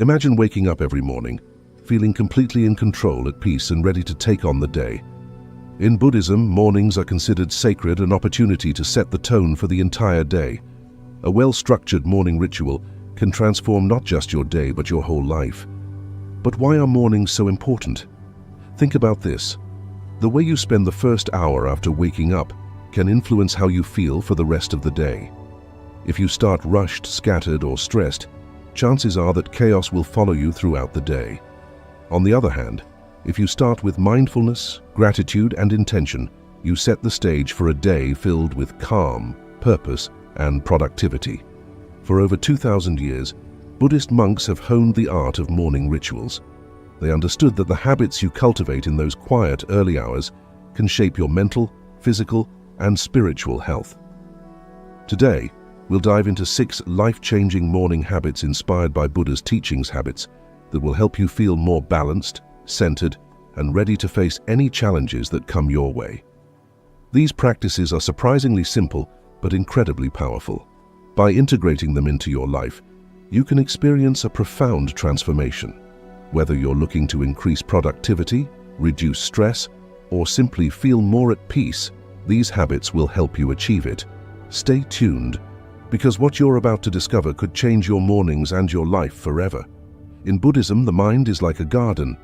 Imagine waking up every morning, feeling completely in control, at peace, and ready to take on the day. In Buddhism, mornings are considered sacred, an opportunity to set the tone for the entire day. A well-structured morning ritual can transform not just your day, but your whole life. But why are mornings so important? Think about this. The way you spend the first hour after waking up can influence how you feel for the rest of the day. If you start rushed, scattered, or stressed, chances are that chaos will follow you throughout the day. On the other hand, if you start with mindfulness, gratitude, and intention, you set the stage for a day filled with calm, purpose, and productivity. For over 2,000 years, Buddhist monks have honed the art of morning rituals. They understood that the habits you cultivate in those quiet early hours can shape your mental, physical, and spiritual health. Today, we'll dive into 6 life-changing morning habits inspired by Buddha's teachings, habits that will help you feel more balanced, centered, and ready to face any challenges that come your way. These practices are surprisingly simple but incredibly powerful. By integrating them into your life, you can experience a profound transformation. Whether you're looking to increase productivity, reduce stress, or simply feel more at peace, these habits will help you achieve it. Stay tuned, because what you're about to discover could change your mornings and your life forever. In Buddhism, the mind is like a garden.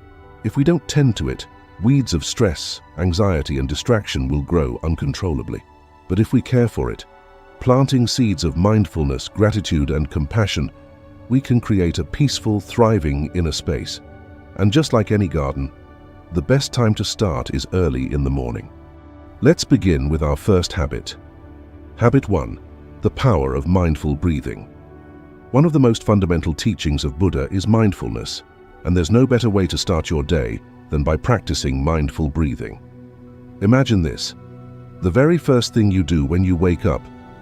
If we don't tend to it, weeds of stress, anxiety, and distraction will grow uncontrollably. But if we care for it, planting seeds of mindfulness, gratitude, and compassion, we can create a peaceful, thriving inner space. And just like any garden, the best time to start is early in the morning. Let's begin with our first habit. Habit 1. The power of mindful breathing. One of the most fundamental teachings of Buddha is mindfulness, and there's no better way to start your day than by practicing mindful breathing. Imagine this. The very first thing you do when you wake up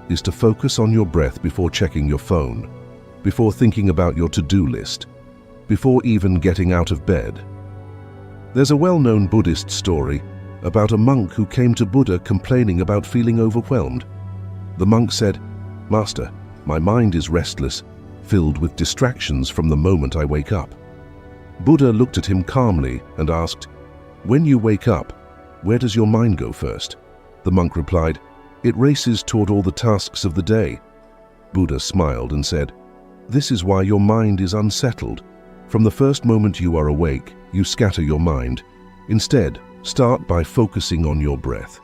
is to focus on your breath before checking your phone, before thinking about your to-do list, before even getting out of bed. There's a well-known Buddhist story about a monk who came to Buddha complaining about feeling overwhelmed. The monk said, "Master, my mind is restless, filled with distractions from the moment I wake up." Buddha looked at him calmly and asked, "When you wake up, where does your mind go first?" The monk replied, "It races toward all the tasks of the day." Buddha smiled and said, "This is why your mind is unsettled. From the first moment you are awake, you scatter your mind. Instead, start by focusing on your breath.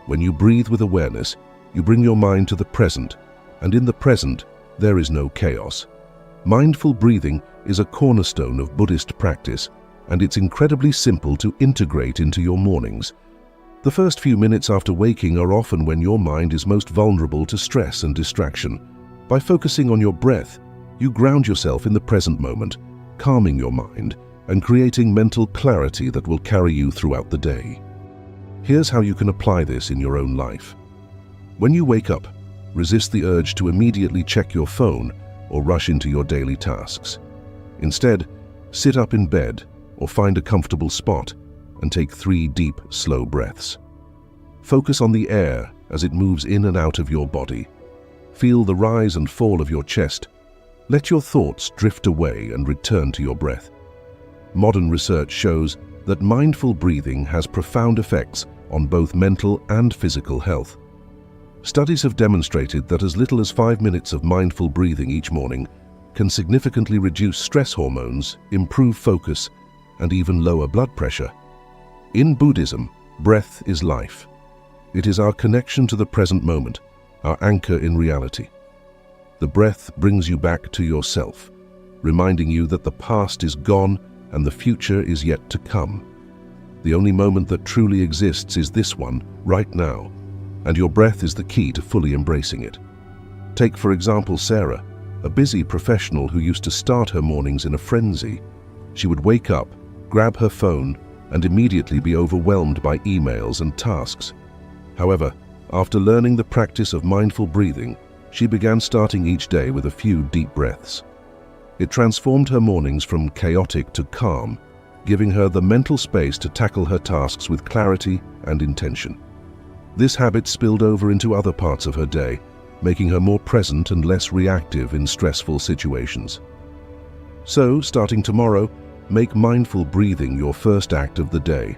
When you breathe with awareness, you bring your mind to the present, and in the present, there is no chaos." Mindful breathing is a cornerstone of Buddhist practice, and it's incredibly simple to integrate into your mornings. The first few minutes after waking are often when your mind is most vulnerable to stress and distraction. By focusing on your breath, you ground yourself in the present moment, calming your mind and creating mental clarity that will carry you throughout the day. Here's how you can apply this in your own life. When you wake up, resist the urge to immediately check your phone or rush into your daily tasks. Instead, sit up in bed or find a comfortable spot and take 3 deep, slow breaths. Focus on the air as it moves in and out of your body. Feel the rise and fall of your chest. Let your thoughts drift away and return to your breath. Modern research shows that mindful breathing has profound effects on both mental and physical health. Studies have demonstrated that as little as 5 minutes of mindful breathing each morning can significantly reduce stress hormones, improve focus, and even lower blood pressure. In Buddhism, breath is life. It is our connection to the present moment, our anchor in reality. The breath brings you back to yourself, reminding you that the past is gone and the future is yet to come. The only moment that truly exists is this one, right now, and your breath is the key to fully embracing it. Take, for example, Sarah, a busy professional who used to start her mornings in a frenzy. She would wake up, grab her phone, and immediately be overwhelmed by emails and tasks. However, after learning the practice of mindful breathing, she began starting each day with a few deep breaths. It transformed her mornings from chaotic to calm, giving her the mental space to tackle her tasks with clarity and intention. This habit spilled over into other parts of her day, making her more present and less reactive in stressful situations. So, starting tomorrow, make mindful breathing your first act of the day.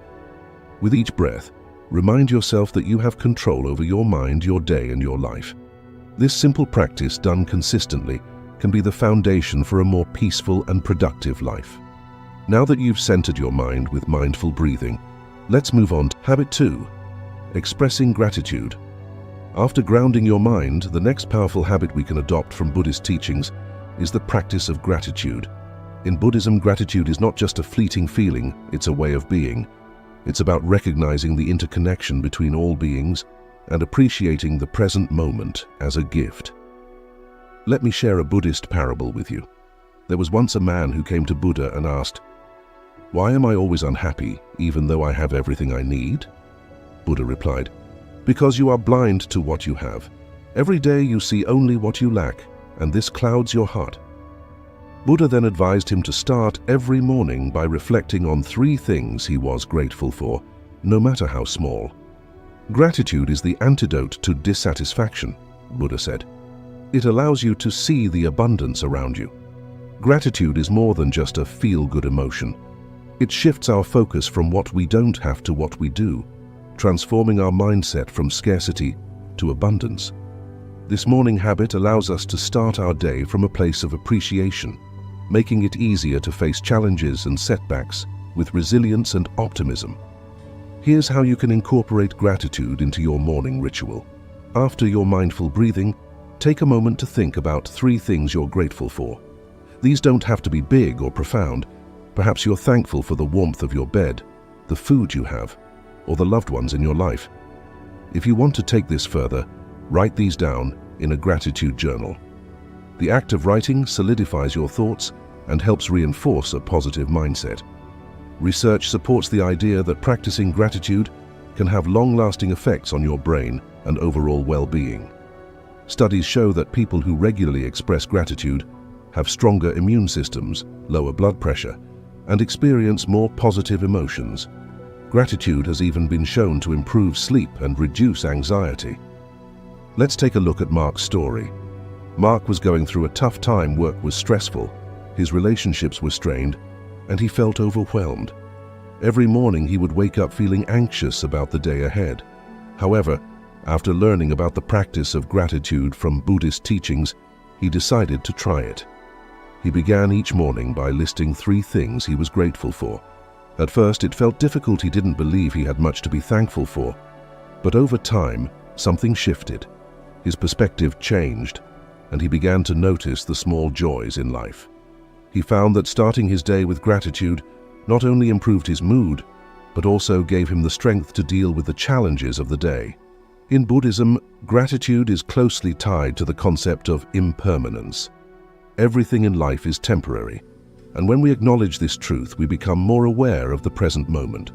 With each breath, remind yourself that you have control over your mind, your day, and your life. This simple practice, done consistently, can be the foundation for a more peaceful and productive life. Now that you've centered your mind with mindful breathing, let's move on to habit 2, expressing gratitude. After grounding your mind, the next powerful habit we can adopt from Buddhist teachings is the practice of gratitude. In Buddhism, gratitude is not just a fleeting feeling, it's a way of being. It's about recognizing the interconnection between all beings and appreciating the present moment as a gift. Let me share a Buddhist parable with you. There was once a man who came to Buddha and asked, "Why am I always unhappy, even though I have everything I need?" Buddha replied, "Because you are blind to what you have. Every day you see only what you lack, and this clouds your heart." Buddha then advised him to start every morning by reflecting on 3 things he was grateful for, no matter how small. Gratitude is the antidote to dissatisfaction, Buddha said. It allows you to see the abundance around you. Gratitude is more than just a feel-good emotion. It shifts our focus from what we don't have to what we do, transforming our mindset from scarcity to abundance. This morning habit allows us to start our day from a place of appreciation, making it easier to face challenges and setbacks with resilience and optimism. Here's how you can incorporate gratitude into your morning ritual. After your mindful breathing, take a moment to think about 3 things you're grateful for. These don't have to be big or profound. Perhaps you're thankful for the warmth of your bed, the food you have, or the loved ones in your life. If you want to take this further, write these down in a gratitude journal. The act of writing solidifies your thoughts and helps reinforce a positive mindset. Research supports the idea that practicing gratitude can have long-lasting effects on your brain and overall well-being. Studies show that people who regularly express gratitude have stronger immune systems, lower blood pressure, and experience more positive emotions. Gratitude has even been shown to improve sleep and reduce anxiety. Let's take a look at Mark's story. Mark was going through a tough time. Work was stressful, his relationships were strained, and he felt overwhelmed. Every morning he would wake up feeling anxious about the day ahead. However, after learning about the practice of gratitude from Buddhist teachings, he decided to try it. He began each morning by listing 3 things he was grateful for. At first, it felt difficult. He didn't believe he had much to be thankful for. But over time, something shifted. His perspective changed, and he began to notice the small joys in life. He found that starting his day with gratitude not only improved his mood, but also gave him the strength to deal with the challenges of the day. In Buddhism, gratitude is closely tied to the concept of impermanence. Everything in life is temporary, and when we acknowledge this truth, we become more aware of the present moment.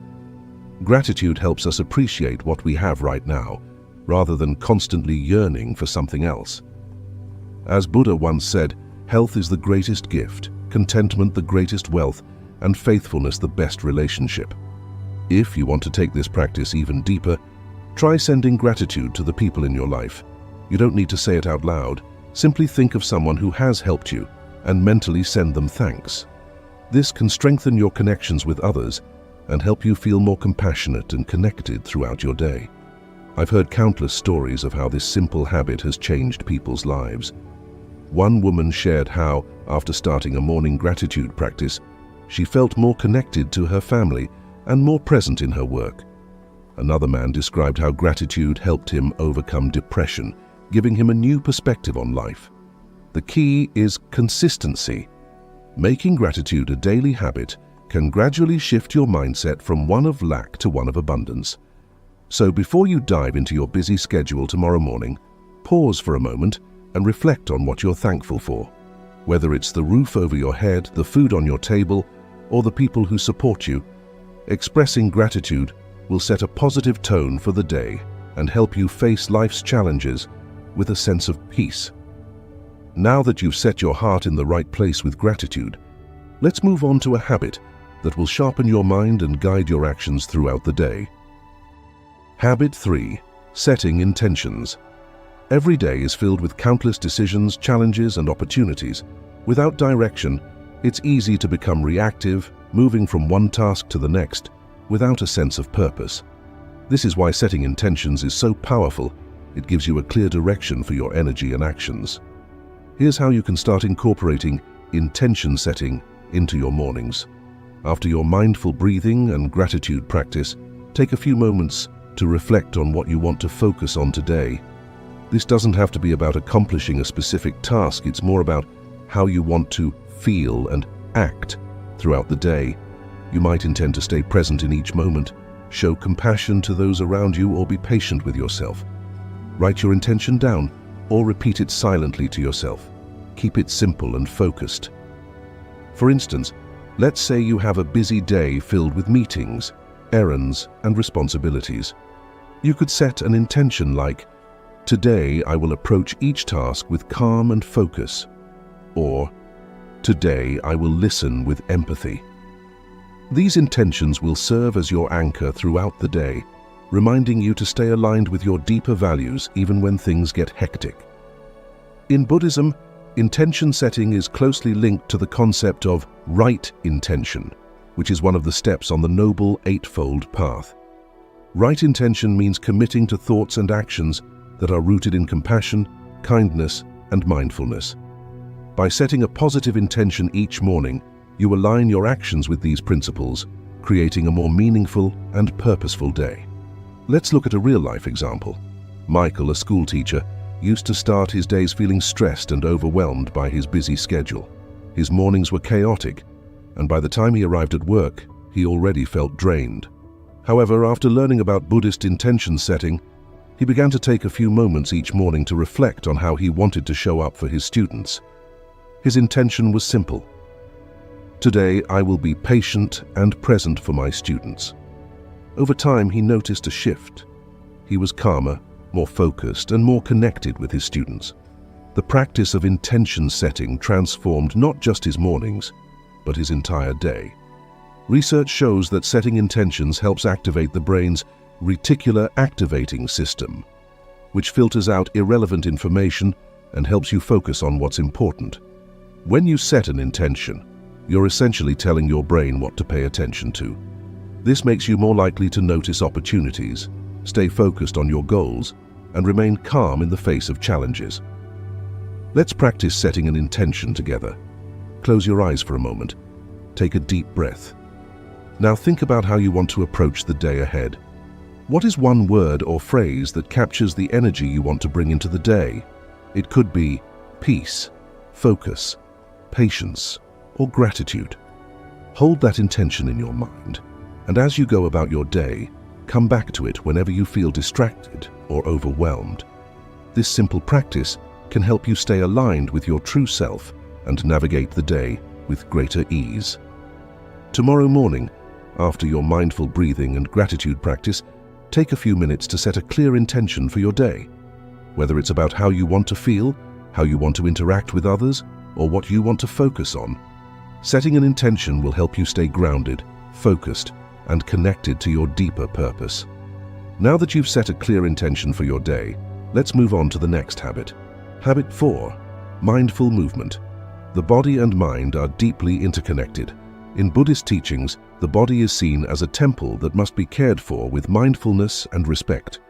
Gratitude helps us appreciate what we have right now, rather than constantly yearning for something else. As Buddha once said, health is the greatest gift, contentment the greatest wealth, and faithfulness the best relationship. If you want to take this practice even deeper, try sending gratitude to the people in your life. You don't need to say it out loud. Simply think of someone who has helped you and mentally send them thanks. This can strengthen your connections with others and help you feel more compassionate and connected throughout your day. I've heard countless stories of how this simple habit has changed people's lives. One woman shared how, after starting a morning gratitude practice, she felt more connected to her family and more present in her work. Another man described how gratitude helped him overcome depression, giving him a new perspective on life. The key is consistency. Making gratitude a daily habit can gradually shift your mindset from one of lack to one of abundance. So before you dive into your busy schedule tomorrow morning, pause for a moment and reflect on what you're thankful for. Whether it's the roof over your head, the food on your table, or the people who support you, expressing gratitude will set a positive tone for the day and help you face life's challenges with a sense of peace. Now that you've set your heart in the right place with gratitude, let's move on to a habit that will sharpen your mind and guide your actions throughout the day. Habit 3. Setting intentions. Every day is filled with countless decisions, challenges, and opportunities. Without direction, It's easy to become reactive, moving from one task to the next, without a sense of purpose. This is why setting intentions is so powerful. It gives you a clear direction for your energy and actions. Here's how you can start incorporating intention setting into your mornings. After your mindful breathing and gratitude practice, take a few moments to reflect on what you want to focus on today. This doesn't have to be about accomplishing a specific task, it's more about how you want to feel and act throughout the day. You might intend to stay present in each moment, show compassion to those around you, or be patient with yourself. Write your intention down or repeat it silently to yourself. Keep it simple and focused. For instance, let's say you have a busy day filled with meetings, errands, and responsibilities. You could set an intention like, "Today I will approach each task with calm and focus," or "Today I will listen with empathy." These intentions will serve as your anchor throughout the day, reminding you to stay aligned with your deeper values even when things get hectic. In Buddhism, intention setting is closely linked to the concept of right intention, which is one of the steps on the Noble Eightfold Path. Right intention means committing to thoughts and actions that are rooted in compassion, kindness, and mindfulness. By setting a positive intention each morning, you align your actions with these principles, creating a more meaningful and purposeful day. Let's look at a real-life example. Michael, a school teacher, used to start his days feeling stressed and overwhelmed by his busy schedule. His mornings were chaotic, and by the time he arrived at work, he already felt drained. However, after learning about Buddhist intention setting, he began to take a few moments each morning to reflect on how he wanted to show up for his students. His intention was simple. "Today I will be patient and present for my students." Over time, he noticed a shift. He was calmer, more focused, and more connected with his students. The practice of intention setting transformed not just his mornings, but his entire day. Research shows that setting intentions helps activate the brain's reticular activating system, which filters out irrelevant information and helps you focus on what's important. When you set an intention, you're essentially telling your brain what to pay attention to. This makes you more likely to notice opportunities, stay focused on your goals, and remain calm in the face of challenges. Let's practice setting an intention together. Close your eyes for a moment. Take a deep breath. Now think about how you want to approach the day ahead. What is one word or phrase that captures the energy you want to bring into the day? It could be peace, focus, patience, or gratitude. Hold that intention in your mind, and as you go about your day, come back to it whenever you feel distracted or overwhelmed. This simple practice can help you stay aligned with your true self and navigate the day with greater ease. Tomorrow morning, after your mindful breathing and gratitude practice, take a few minutes to set a clear intention for your day. Whether it's about how you want to feel, how you want to interact with others, or what you want to focus on, setting an intention will help you stay grounded, focused, and connected to your deeper purpose. Now that you've set a clear intention for your day, let's move on to the next habit. Habit 4. Mindful movement. The body and mind are deeply interconnected. In Buddhist teachings, the body is seen as a temple that must be cared for with mindfulness and respect.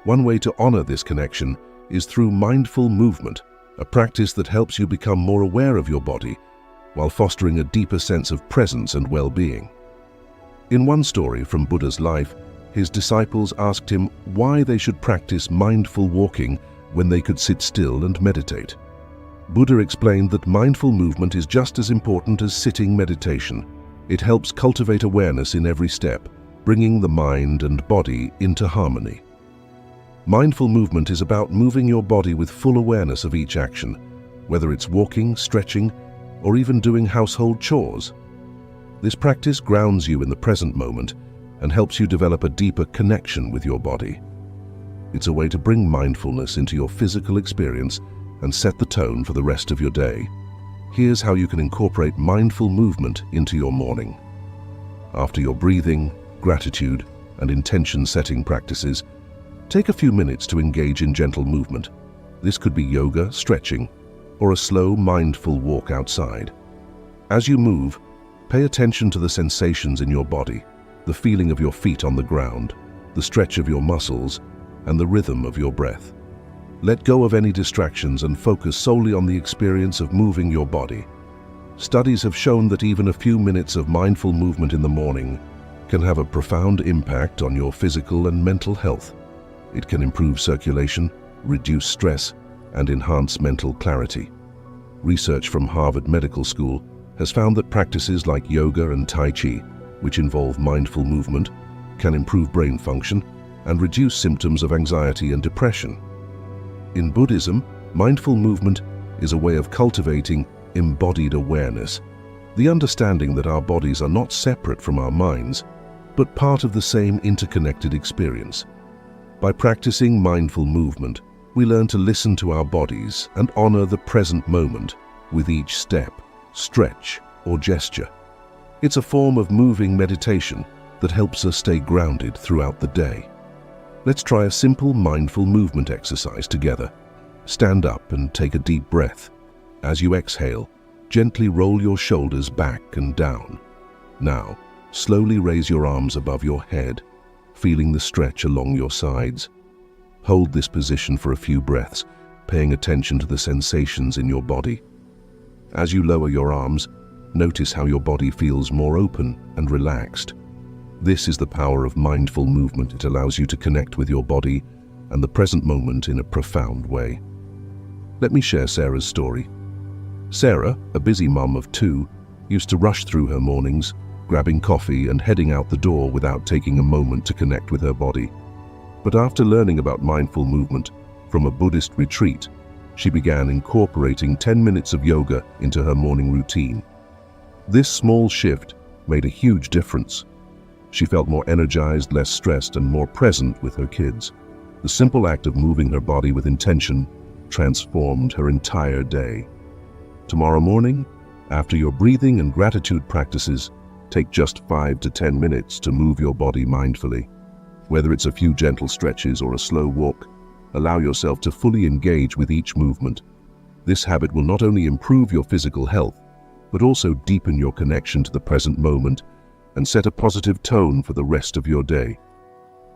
One way to honor this connection is through mindful movement, a practice that helps you become more aware of your body while fostering a deeper sense of presence and well-being. In one story from Buddha's life, his disciples asked him why they should practice mindful walking when they could sit still and meditate. Buddha explained that mindful movement is just as important as sitting meditation. It helps cultivate awareness in every step, bringing the mind and body into harmony. Mindful movement is about moving your body with full awareness of each action, whether it's walking, stretching, or even doing household chores. This practice grounds you in the present moment and helps you develop a deeper connection with your body. It's a way to bring mindfulness into your physical experience and set the tone for the rest of your day. Here's how you can incorporate mindful movement into your morning. After your breathing, gratitude, and intention-setting practices, take a few minutes to engage in gentle movement. This could be yoga, stretching, or a slow, mindful walk outside. As you move, pay attention to the sensations in your body, the feeling of your feet on the ground, the stretch of your muscles, and the rhythm of your breath. Let go of any distractions and focus solely on the experience of moving your body. Studies have shown that even a few minutes of mindful movement in the morning can have a profound impact on your physical and mental health. It can improve circulation, reduce stress, and enhance mental clarity. Research from Harvard Medical School has found that practices like yoga and Tai Chi, which involve mindful movement, can improve brain function and reduce symptoms of anxiety and depression. In Buddhism, mindful movement is a way of cultivating embodied awareness, the understanding that our bodies are not separate from our minds, but part of the same interconnected experience. By practicing mindful movement, we learn to listen to our bodies and honor the present moment with each step, stretch, or gesture. It's a form of moving meditation that helps us stay grounded throughout the day. Let's try a simple mindful movement exercise together. Stand up and take a deep breath. As you exhale, gently roll your shoulders back and down. Now, slowly raise your arms above your head, feeling the stretch along your sides. Hold this position for a few breaths, paying attention to the sensations in your body. As you lower your arms, notice how your body feels more open and relaxed. This is the power of mindful movement. It allows you to connect with your body and the present moment in a profound way. Let me share Sarah's story. Sarah, a busy mum of 2, used to rush through her mornings, grabbing coffee and heading out the door without taking a moment to connect with her body. But after learning about mindful movement from a Buddhist retreat, she began incorporating 10 minutes of yoga into her morning routine. This small shift made a huge difference. She felt more energized, less stressed, and more present with her kids. The simple act of moving her body with intention transformed her entire day. Tomorrow morning, after your breathing and gratitude practices, take just 5 to 10 minutes to move your body mindfully. Whether it's a few gentle stretches or a slow walk, allow yourself to fully engage with each movement. This habit will not only improve your physical health, but also deepen your connection to the present moment and set a positive tone for the rest of your day.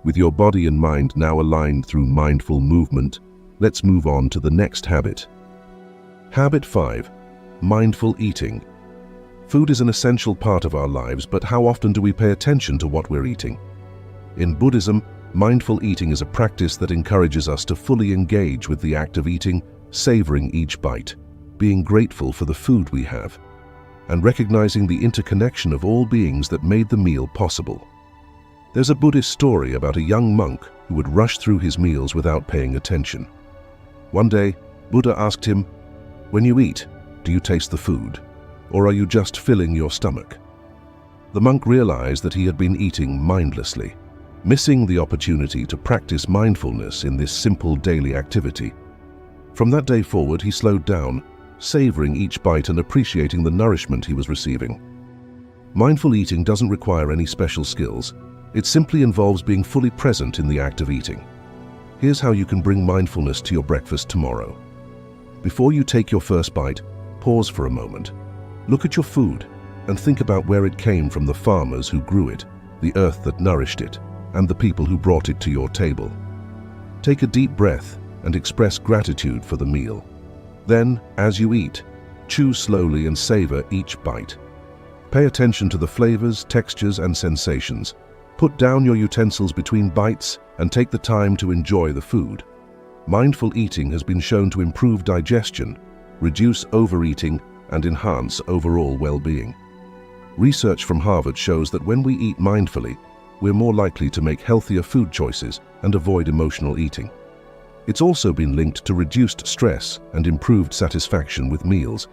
With your body and mind now aligned through mindful movement, let's move on to the next habit. Habit 5. Mindful eating. Food is an essential part of our lives, but how often do we pay attention to what we're eating? In Buddhism, mindful eating is a practice that encourages us to fully engage with the act of eating, savoring each bite, being grateful for the food we have, and recognizing the interconnection of all beings that made the meal possible. There's a Buddhist story about a young monk who would rush through his meals without paying attention. One day, Buddha asked him, "When you eat, do you taste the food, or are you just filling your stomach?" The monk realized that he had been eating mindlessly, missing the opportunity to practice mindfulness in this simple daily activity. From that day forward, he slowed down, savoring each bite and appreciating the nourishment he was receiving. Mindful eating doesn't require any special skills. It simply involves being fully present in the act of eating. Here's how you can bring mindfulness to your breakfast tomorrow. Before you take your first bite, pause for a moment. Look at your food and think about where it came from, the farmers who grew it, the earth that nourished it, and the people who brought it to your table. Take a deep breath and express gratitude for the meal. Then, as you eat, chew slowly and savor each bite. Pay attention to the flavors, textures, and sensations. Put down your utensils between bites and take the time to enjoy the food. Mindful eating has been shown to improve digestion, reduce overeating, and enhance overall well-being. Research from Harvard shows that when we eat mindfully, we're more likely to make healthier food choices and avoid emotional eating. It's also been linked to reduced stress and improved satisfaction with meals.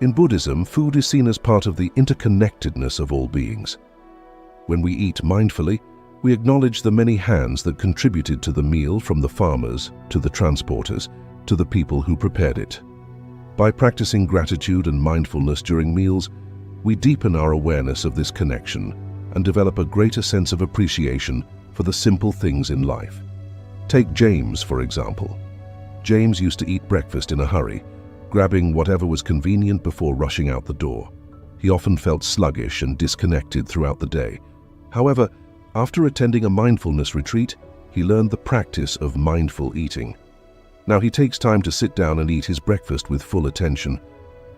In Buddhism, food is seen as part of the interconnectedness of all beings. When we eat mindfully, we acknowledge the many hands that contributed to the meal, from the farmers to the transporters to the people who prepared it. By practicing gratitude and mindfulness during meals, we deepen our awareness of this connection and develop a greater sense of appreciation for the simple things in life. Take James, for example. James used to eat breakfast in a hurry, grabbing whatever was convenient before rushing out the door. He often felt sluggish and disconnected throughout the day. However, after attending a mindfulness retreat, he learned the practice of mindful eating. Now he takes time to sit down and eat his breakfast with full attention.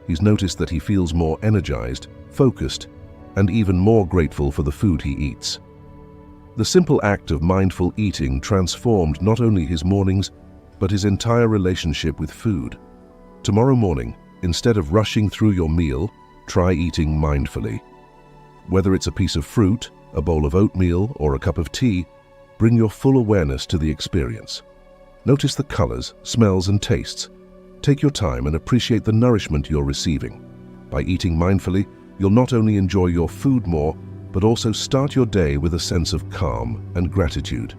He's noticed that he feels more energized, focused, and even more grateful for the food he eats. The simple act of mindful eating transformed not only his mornings, but his entire relationship with food. Tomorrow morning, instead of rushing through your meal, try eating mindfully. Whether it's a piece of fruit, a bowl of oatmeal, or a cup of tea, bring your full awareness to the experience. Notice the colors, smells, and tastes. Take your time and appreciate the nourishment you're receiving. By eating mindfully, you'll not only enjoy your food more, but also start your day with a sense of calm and gratitude.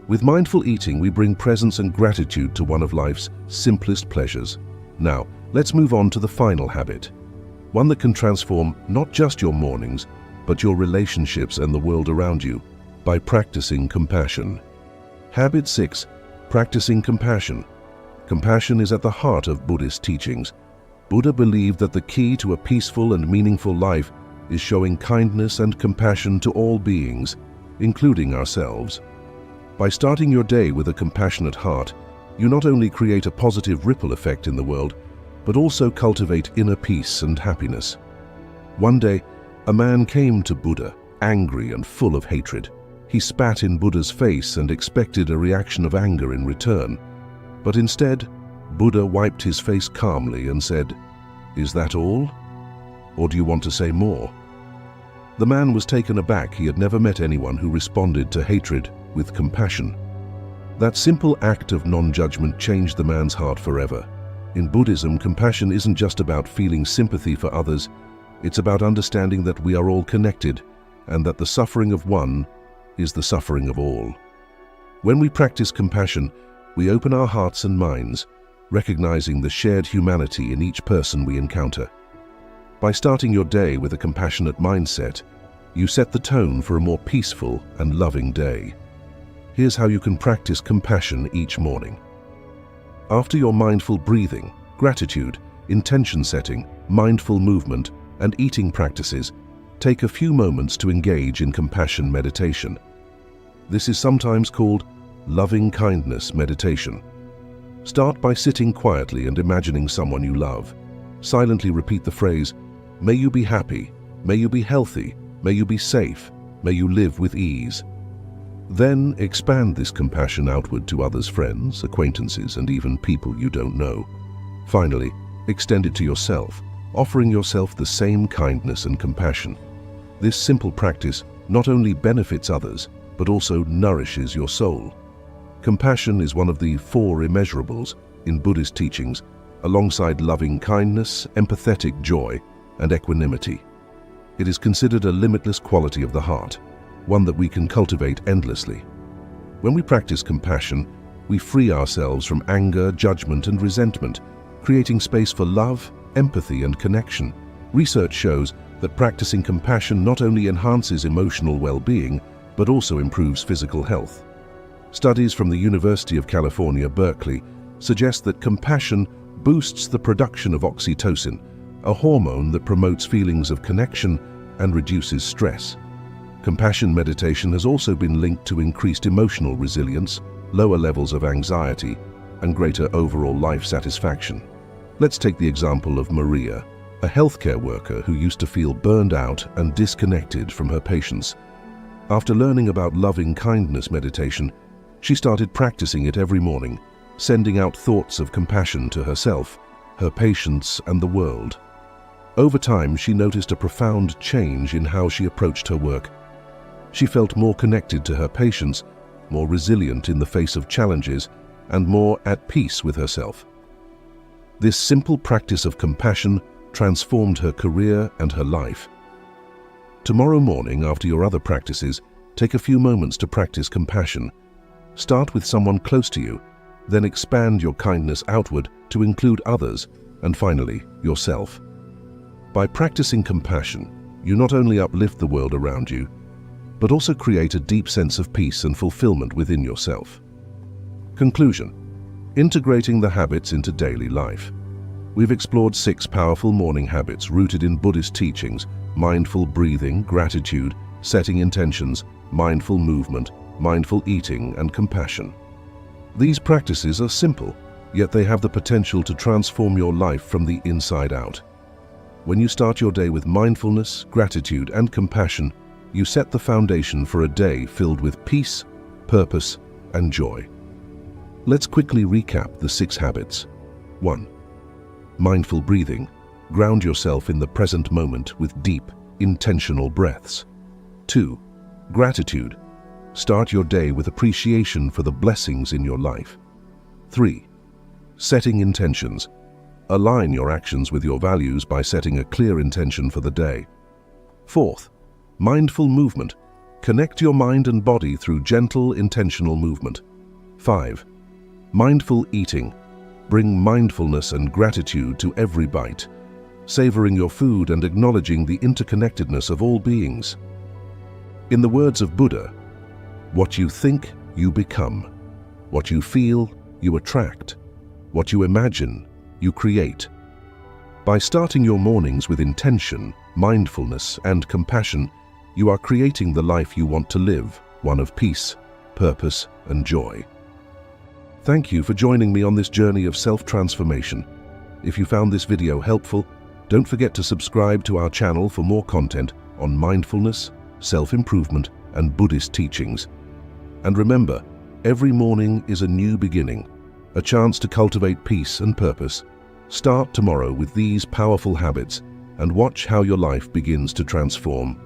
With mindful eating, we bring presence and gratitude to one of life's simplest pleasures. Now, let's move on to the final habit, one that can transform not just your mornings, but your relationships and the world around you, by practicing compassion. Habit 6. Practicing compassion. Compassion is at the heart of Buddhist teachings. Buddha believed that the key to a peaceful and meaningful life is showing kindness and compassion to all beings, including ourselves. By starting your day with a compassionate heart, you not only create a positive ripple effect in the world, but also cultivate inner peace and happiness. One day, a man came to Buddha, angry and full of hatred. He spat in Buddha's face and expected a reaction of anger in return. But instead, Buddha wiped his face calmly and said, "Is that all? Or do you want to say more?" The man was taken aback. He had never met anyone who responded to hatred with compassion. That simple act of non-judgment changed the man's heart forever. In Buddhism, compassion isn't just about feeling sympathy for others. It's about understanding that we are all connected and that the suffering of one is the suffering of all. When we practice compassion, we open our hearts and minds, recognizing the shared humanity in each person we encounter. By starting your day with a compassionate mindset, you set the tone for a more peaceful and loving day. Here's how you can practice compassion each morning. After your mindful breathing, gratitude, intention setting, mindful movement, and eating practices, take a few moments to engage in compassion meditation. This is sometimes called loving kindness meditation. Start by sitting quietly and imagining someone you love. Silently repeat the phrase, "May you be happy, may you be healthy, may you be safe, may you live with ease." Then expand this compassion outward to others, friends, acquaintances, and even people you don't know. Finally, extend it to yourself, offering yourself the same kindness and compassion. This simple practice not only benefits others, but also nourishes your soul. Compassion is one of the 4 immeasurables in Buddhist teachings, alongside loving kindness, empathetic joy, and equanimity. It is considered a limitless quality of the heart, one that we can cultivate endlessly. When we practice compassion, we free ourselves from anger, judgment, and resentment, creating space for love, empathy, and connection. Research shows that practicing compassion not only enhances emotional well-being, but also improves physical health. Studies from the University of California, Berkeley, suggest that compassion boosts the production of oxytocin, a hormone that promotes feelings of connection and reduces stress. Compassion meditation has also been linked to increased emotional resilience, lower levels of anxiety, and greater overall life satisfaction. Let's take the example of Maria, a healthcare worker who used to feel burned out and disconnected from her patients. After learning about loving kindness meditation, she started practicing it every morning, sending out thoughts of compassion to herself, her patients, and the world. Over time, she noticed a profound change in how she approached her work. She felt more connected to her patients, more resilient in the face of challenges, and more at peace with herself. This simple practice of compassion transformed her career and her life. Tomorrow morning, after your other practices, take a few moments to practice compassion. Start with someone close to you, then expand your kindness outward to include others, and finally, yourself. By practicing compassion, you not only uplift the world around you, but also create a deep sense of peace and fulfillment within yourself. Conclusion: integrating the habits into daily life. We've explored 6 powerful morning habits rooted in Buddhist teachings: mindful breathing, gratitude, setting intentions, mindful movement, mindful eating, and compassion. These practices are simple, yet they have the potential to transform your life from the inside out. When you start your day with mindfulness, gratitude, and compassion, you set the foundation for a day filled with peace, purpose, and joy. Let's quickly recap the 6 habits. 1. Mindful breathing. Ground yourself in the present moment with deep, intentional breaths. 2. Gratitude. Start your day with appreciation for the blessings in your life. 3. Setting intentions. Align your actions with your values by setting a clear intention for the day. 4th, mindful movement. Connect your mind and body through gentle, intentional movement. 5. Mindful eating. Bring mindfulness and gratitude to every bite, savoring your food and acknowledging the interconnectedness of all beings. In the words of Buddha, what you think, you become. What you feel, you attract. What you imagine, you create. By starting your mornings with intention, mindfulness, and compassion, you are creating the life you want to live, one of peace, purpose, and joy. Thank you for joining me on this journey of self-transformation. If you found this video helpful, don't forget to subscribe to our channel for more content on mindfulness, self-improvement, and Buddhist teachings. And remember, every morning is a new beginning, a chance to cultivate peace and purpose. Start tomorrow with these powerful habits and watch how your life begins to transform.